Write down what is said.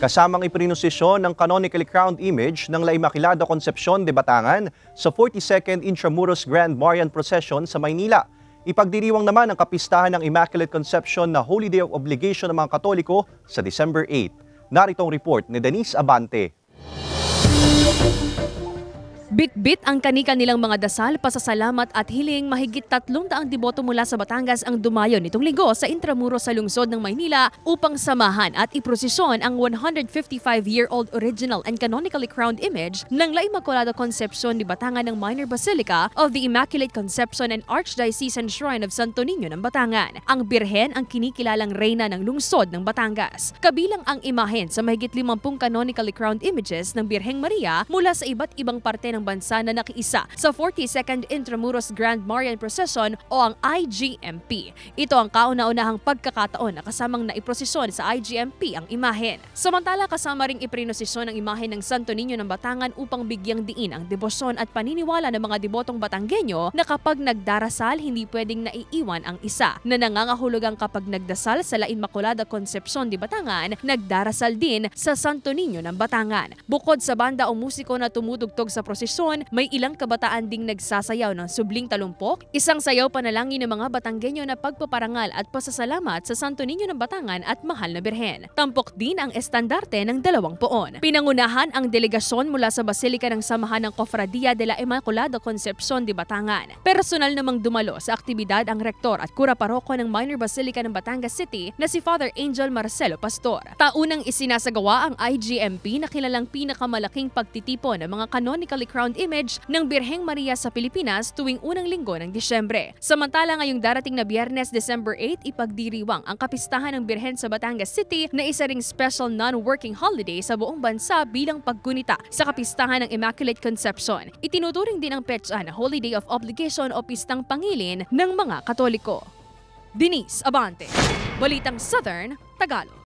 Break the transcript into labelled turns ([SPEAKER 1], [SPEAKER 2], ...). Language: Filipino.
[SPEAKER 1] Kasamang iprinosisyon ng canonically crowned image ng La Immaculada Concepcion de Batangan sa 42nd Intramuros Grand Marian Procession sa Maynila. Ipagdiriwang naman ang kapistahan ng Immaculate Conception na Holy Day of Obligation ng mga Katoliko sa December 8. Narito ang report ni Denise Abante.
[SPEAKER 2] Bit-bit ang kani-kanilang mga dasal, pasasalamat at hiling. Mahigit 300 deboto mula sa Batangas ang dumayo nitong linggo sa Intramuros sa lungsod ng Maynila upang samahan at iprosesyon ang 155-year-old original and canonically crowned image ng La Immaculada Concepcion de Batangan ng Minor Basilica of the Immaculate Conception and Archdiocesan Shrine of Santo Niño ng Batangan. Ang birhen ang kinikilalang reyna ng lungsod ng Batangas. Kabilang ang imahen sa mahigit 50 canonically crowned images ng Birheng Maria mula sa iba't ibang parte ng bansa na nakiisa sa 42nd Intramuros Grand Marian Procession o ang IGMP. Ito ang kauna-unahang pagkakataon na kasamang naiprosesyon sa IGMP ang imahen. Samantala, kasama ring iprinosesyon ang imahen ng Santo Niño ng Batangan upang bigyang diin ang debosyon at paniniwala ng mga debotong Batanggenyo na kapag nagdarasal hindi pwedeng naiiwan ang isa, na nangangahulugang kapag nagdasal sa La Immaculada Concepcion de Batangan, nagdarasal din sa Santo Niño ng Batangan. Bukod sa banda o musiko na tumutugtog sa prosesyon, may ilang kabataan ding nagsasayaw ng subling talumpok, isang sayaw panalangin ng mga Batanggenyo na pagpaparangal at pasasalamat sa Santo Niño ng Batangan at Mahal na Birhen. Tampok din ang estandarte ng 2 poon. Pinangunahan ang delegasyon mula sa Basilika ng Samahan ng Cofradia de la Immaculada Concepcion de Batangan. Personal namang dumalo sa aktibidad ang rektor at kura paroko ng Minor Basilica ng Batangas City na si Father Angel Marcelo Pastor. Taunang isinasagawa ang IGMP na kilalang pinakamalaking pagtitipon ng mga canonically crowned image ng Birheng Maria sa Pilipinas tuwing unang linggo ng Disyembre. Samantala, ngayong darating na Biyernes, December 8, ipagdiriwang ang kapistahan ng Birhen sa Batangas City na isa ring special non-working holiday sa buong bansa bilang paggunita sa kapistahan ng Immaculate Conception. Itinuturing din ang petsa na Holy Day of Obligation o Pistang Pangilin ng mga Katoliko. Denise Abante, Balitang Southern, Tagalog.